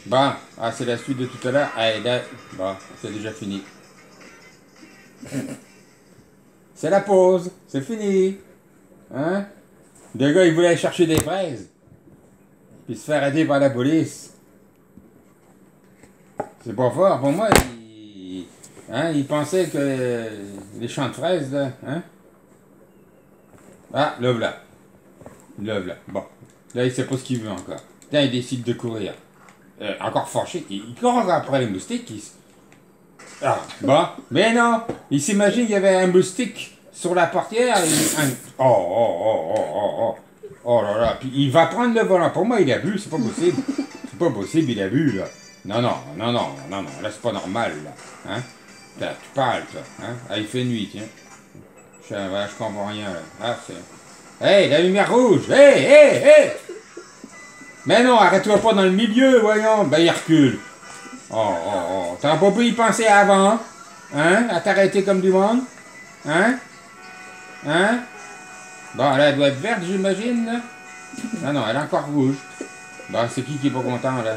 Bon, ah, c'est la suite de tout à l'heure. Allez, là, bon, c'est déjà fini. C'est la pause, c'est fini. Hein? Le gars, il voulait aller chercher des fraises, puis se faire aider par la police. C'est pas fort. Pour moi, il pensait que les champs de fraises, là, hein? Ah, le voilà. Le voilà. Bon. Là, il sait pas ce qu'il veut encore. Là, il décide de courir. Encore fâché. Il court encore après les moustiques. Ah, bon. Mais non. Il s'imagine qu'il y avait un moustique sur la portière. Oh, oh, oh, oh, oh, oh. Oh là là. Puis il va prendre le volant. Pour moi, il a bu. C'est pas possible. C'est pas possible, il a bu, là. Non, non, non, non, non, non. Là, c'est pas normal, là. Hein? Tu parles, toi. Hein? Ah, il fait nuit, tiens. Je comprends rien, là. Ah, c'est... Hey, la lumière rouge! Hey, hey, hey! Mais non, arrête-toi pas dans le milieu, voyons. Ben, il recule. Oh, oh, oh. T'as pas pu y penser avant? Hein? À t'arrêter comme du monde? Hein? Hein? Bon, là, elle doit être verte, j'imagine, là. Non, non, elle est encore rouge. Bon, c'est qui est pas content, là?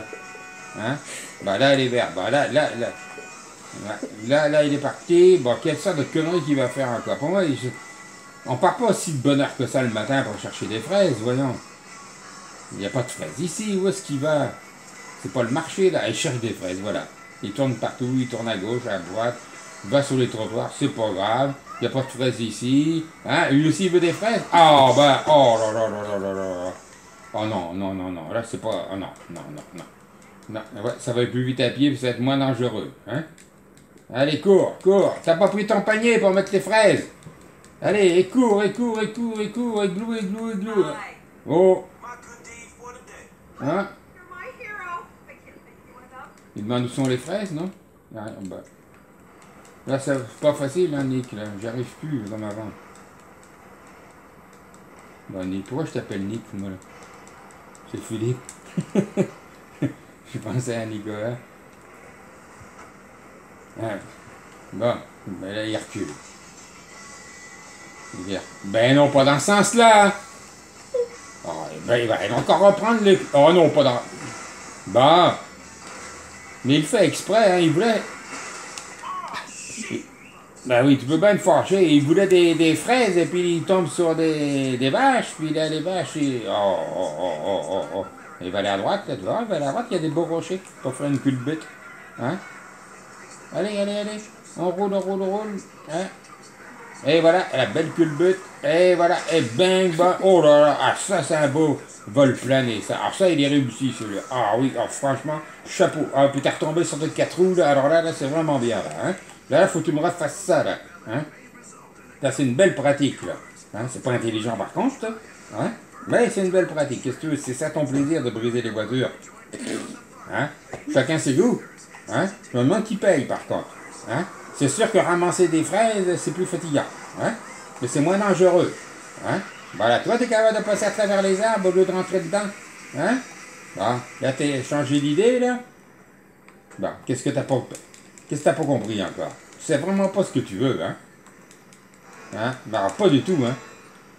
Hein? Bon, là, elle est verte. Bon, là, là, il est parti. Bon, quelle sorte de connerie qu'il va faire encore? Pour moi, on part pas aussi de bonne heure que ça le matin pour chercher des fraises, voyons. Il n'y a pas de fraises ici, où est-ce qu'il va? C'est pas le marché, là. Il cherche des fraises, voilà. Il tourne partout, il tourne à gauche, à droite, il va sur les trottoirs, c'est pas grave. Il n'y a pas de fraises ici. Hein? Lui aussi, il veut des fraises? Oh, ben, oh là là là là là là. Oh non, non, non, non. Là, c'est pas... Oh non, non, non, non. Non, ouais, ça va être plus vite à pied, puis ça va être moins dangereux. Hein? Allez, cours, cours. T'as pas pris ton panier pour mettre les fraises? Allez, et cours, et cours, et cours, et cours, et glou, et glou, et glou. Oh. Hein? Il demande où sont les fraises, non? Ah, bah. Là, c'est pas facile, hein, Nick, là. J'arrive plus dans ma vente. Bon, Nick, pourquoi je t'appelle Nick, moi, là? C'est Philippe. Je pensais à Nicolas. Hein. Bon, ben là, il recule. Ben non, pas dans ce sens-là! Oh, ben, il va encore reprendre le... Oh non, pas dans... Bon. Mais il fait exprès, hein, il voulait... Ben oui, tu peux bien te fâcher. Il voulait des fraises et puis il tombe sur des vaches. Puis là, les vaches, oh, oh, oh, oh, oh, oh. Il va aller à droite, là, tu vois, il va aller à droite, il y a des beaux rochers pour faire une culbute. Hein? Allez, allez, allez. On roule, on roule, on roule. Hein? Et voilà, la belle culbute. Et voilà, et bang, bang. Oh là là, ah, ça, c'est un beau vol plané, ça. Alors ça, il est réussi, celui-là. Ah oui, oh, franchement, chapeau. Ah, puis t'es retombé sur tes 4 roues, là. Alors là, là, c'est vraiment bien, là. Hein? Là, faut que tu me refasses ça, là. Hein? Là, c'est une belle pratique, là. Hein? C'est pas intelligent, par contre, ça. Hein? Mais c'est une belle pratique. Qu'est-ce que tu veux? C'est ça ton plaisir de briser les voitures. Hein? Chacun ses goûts. Hein? Je me demande qui paye, par contre. Hein? C'est sûr que ramasser des fraises, c'est plus fatigant. Hein? Mais c'est moins dangereux. Hein? Voilà, toi, t'es capable de passer à travers les arbres au lieu de rentrer dedans. Hein? Bon, là, t'as changé d'idée, là? Bon, qu'est-ce que t'as pas compris encore? Tu sais vraiment pas ce que tu veux, hein? Hein? Ben, pas du tout, hein?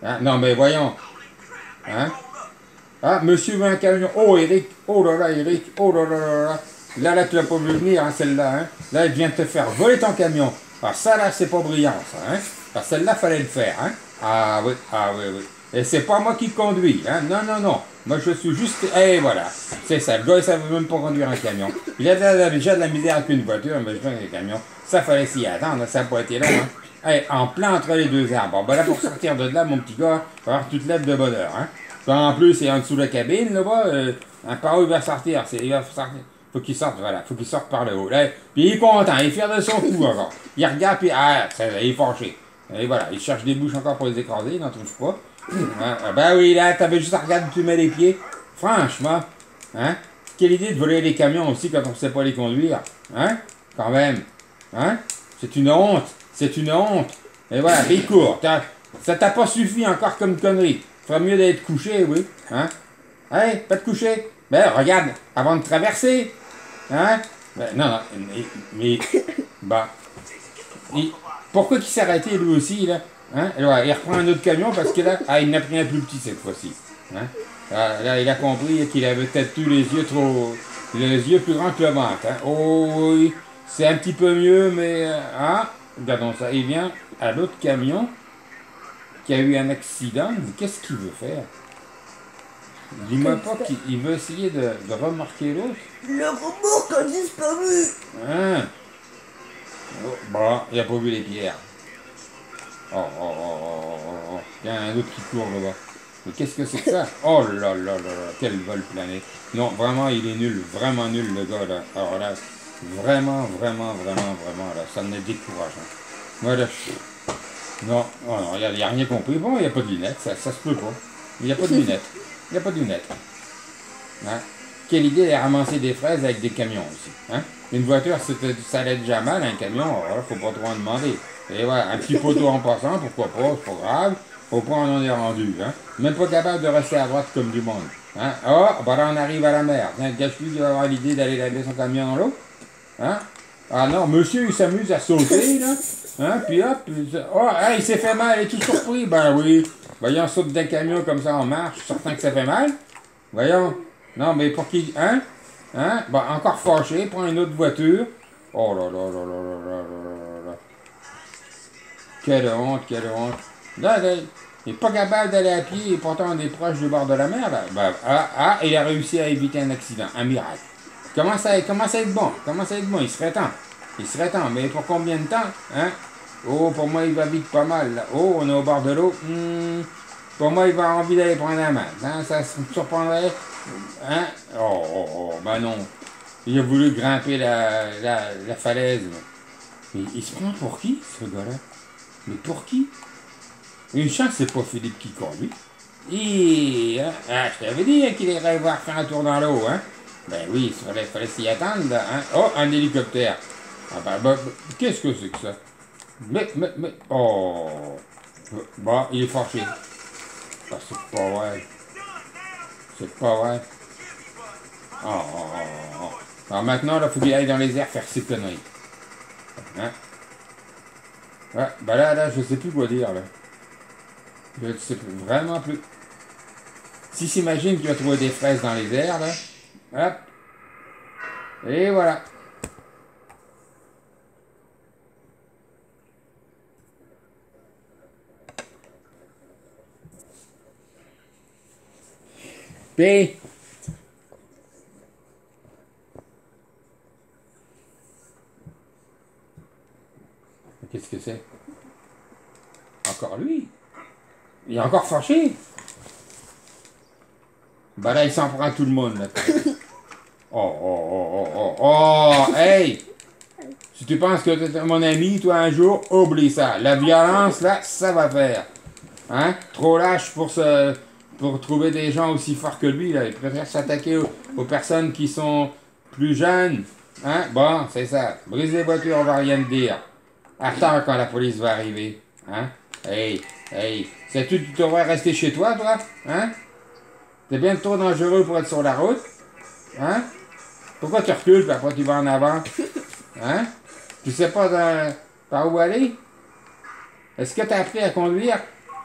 Hein? Non, mais voyons. Hein? Ah, monsieur veut un camion. Oh, Eric. Oh là là, Eric. Oh là là là là. Là, tu l'as pas vu venir, hein, celle-là. Hein? Là, il vient de te faire voler ton camion. Alors ça, là, c'est pas brillant, ça. Hein? Alors celle-là, fallait le faire. Hein? Ah oui, ah oui, oui. Et c'est pas moi qui conduis. Hein? Non, non, non. Moi, je suis juste... Et voilà. C'est ça. Le gars, il savait même pas conduire un camion. Il a déjà de la misère avec une voiture, mais je avec un camion. Ça, fallait s'y attendre. Ça n'a pas été long. Hein? Hey, en plein entre les deux arbres. Bon, ben là, pour sortir de là, mon petit gars, il va avoir toute l'aide de bonheur. Hein? En plus, c'est en dessous de la cabine, là-bas. Par où il va sortir? Il va sortir. Faut qu'il sorte, voilà. Faut qu'il sorte par le haut. Là, puis il est content. Il est fier de son coup encore. Il regarde, puis ah, il est fâché. Et voilà. Il cherche des bouches encore pour les écraser. Il n'en trouve pas. Ben oui, là, t'avais juste à regarder où tu mets les pieds. Franchement. Hein? Quelle idée de voler les camions aussi quand on ne sait pas les conduire. Hein? Quand même. Hein? C'est une honte. C'est une honte. Et voilà, puis il court. Ça t'a pas suffi encore comme connerie. Ferait mieux d'être couché, oui. Hein? Hey, pas de coucher. Ben, regarde, avant de traverser. Hein? Ben, non, non, mais bah. Pourquoi il s'est arrêté, lui aussi, là? Hein? Alors, il reprend un autre camion parce que là, ah, il en a pris un plus petit cette fois-ci. Hein? Là, il a compris qu'il avait peut-être eu les yeux trop Il a les yeux plus grands que le ventre. Hein. Oh oui, c'est un petit peu mieux, mais... ah, regardons ça. Il vient à l'autre camion qui a eu un accident. Qu'est-ce qu'il veut faire? Dis-moi pas qu'il veut essayer de remarquer l'autre. Le remorque a disparu. Hein? Oh, bon, il a pas vu les pierres. Oh, oh, oh, oh, oh, oh. Il y a un autre qui court là-bas. Mais qu'est-ce que c'est que ça? Oh là là là là, quel vol plané. Non, vraiment, il est nul, vraiment nul le gars là. Alors là, vraiment, vraiment, vraiment, vraiment, là, ça me décourage. Voilà. Non, oh non, il n'y a rien compris. Bon, il n'y a pas de lunettes, ça se peut pas. Il n'y a pas de lunettes. Il n'y a pas de lunettes. Hein? Quelle idée de ramasser des fraises avec des camions aussi. Hein? Une voiture, ça allait déjà mal, un camion, alors faut pas trop en demander. Et voilà, un petit poteau en passant, pourquoi pas, c'est pas grave. Au point on en est rendu. Hein? Même pas capable de rester à droite comme du monde. Hein? Oh, bah là on arrive à la mer. Tiens, gâche-lui qui va avoir l'idée d'aller laver son camion dans l'eau. Hein? Ah non, monsieur il s'amuse à sauter là. Hein? Puis hop, oh, hey, il s'est fait mal, il est tout surpris. Ben oui. Voyons, on saute d'un camion comme ça en marche, certain que ça fait mal. Voyons. Non, mais pour qui? Hein? Hein? Bon, encore fâché, prend une autre voiture. Oh là là là là là là là là. Quelle honte, quelle honte. Là, il n'est pas capable d'aller à pied et pourtant on est proche du bord de la mer. Là. Ben, il a réussi à éviter un accident, un miracle. Commence à être bon, commence à être bon, il serait temps. Il serait temps, mais pour combien de temps? Hein? Oh, pour moi, il va vite pas mal. Là. Oh, on est au bord de l'eau. Pour moi, il va avoir envie d'aller prendre un match. Hein? Ça me surprendrait. Hein? Oh, oh, oh, ben non. Il a voulu grimper la falaise. Mais il se prend pour qui, ce gars-là? Mais pour qui? Une chance, c'est pas Philippe qui conduit. Et, hein? Ah, je t'avais dit hein, qu'il irait voir faire un tour dans l'eau. Hein? Ben oui, il fallait s'y attendre. Là, hein? Oh, un hélicoptère. Ah ben, qu'est-ce que c'est que ça? Mais, oh. Bon, il est fâché. Ah, c'est pas vrai. C'est pas vrai. Oh, oh, oh, oh. Alors maintenant, il faut qu'il aille dans les airs faire ses conneries. Hein? Ouais, ben là, je sais plus quoi dire, là. Je sais vraiment plus. S'il s'imagine qu'il va trouver des fraises dans les airs, là. Hop. Et voilà. P. Qu'est-ce que c'est? Encore lui? Il est encore fâché? Bah là, il s'en prend à tout le monde, là. Oh, oh, oh, oh, oh, oh, hey! Si tu penses que tu es mon ami, toi, un jour, oublie ça. La violence, là, ça va faire. Hein? Trop lâche pour trouver des gens aussi forts que lui, là. Il préfère s'attaquer aux personnes qui sont plus jeunes. Hein? Bon, c'est ça. Brise les voitures, on va rien te dire. Attends quand la police va arriver. Hein? Hey, hey. Sais-tu que tu devrais rester chez toi, toi? Hein? T'es bien trop dangereux pour être sur la route. Hein? Pourquoi tu recules, puis après tu vas en avant? Hein? Tu sais pas par où aller? Est-ce que tu as appris à conduire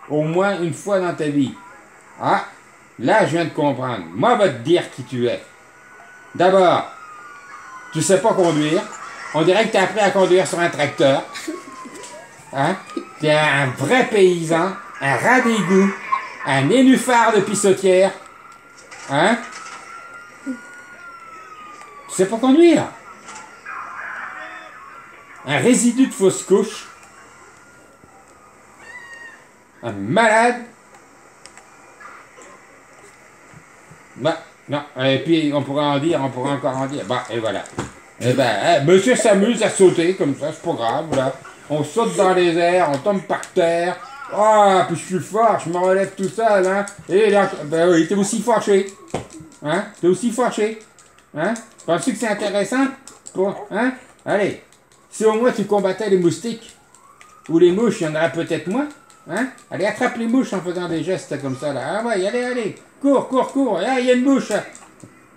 au moins une fois dans ta vie? Ah, là je viens de comprendre. Moi, je vais te dire qui tu es. D'abord, tu sais pas conduire. On dirait que tu as appris à conduire sur un tracteur. Hein? Tu es un vrai paysan, un rat d'égout, un nénuphar de pissotière. Hein? Tu sais pas conduire. Un résidu de fausse couche. Un malade. Bah, non, et puis on pourrait encore en dire. Bah, et voilà. Eh ben, monsieur s'amuse à sauter comme ça, c'est pas grave, là. On saute dans les airs, on tombe par terre. Ah, puis je suis fort, je me relève tout seul, hein. Et là, ben oui, t'es aussi fâché. Hein? T'es aussi fâché. Hein? Penses-tu que c'est intéressant? Hein? Allez, si au moins tu combattais les moustiques, ou les mouches, il y en aurait peut-être moins. Hein? Allez, attrape les mouches en faisant des gestes comme ça, là. Ah ouais, allez, allez. Cours, cours, cours. Ah, il y a une mouche.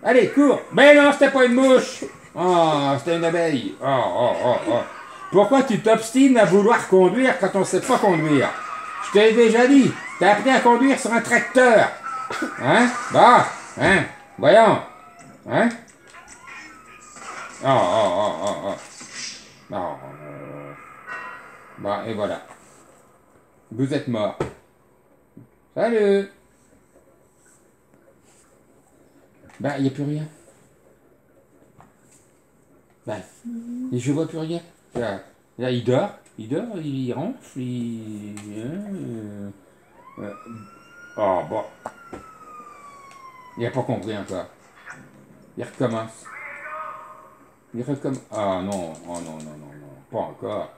Allez, cours. Mais non, c'était pas une mouche. Oh, c'était une abeille. Oh, oh, oh, oh. Pourquoi tu t'obstines à vouloir conduire quand on sait pas conduire? Je t'ai déjà dit. T'as appris à conduire sur un tracteur. Hein? Bah, hein? Voyons. Hein? Non. Bon, et voilà. Vous êtes mort. Salut. Ben, il n'y a plus rien. Ben, et je vois plus rien. Là, il dort, il ronfle, oh, bon. Il n'a pas compris encore. Il recommence. Il recommence. Ah non, oh non, non, non, non, pas encore.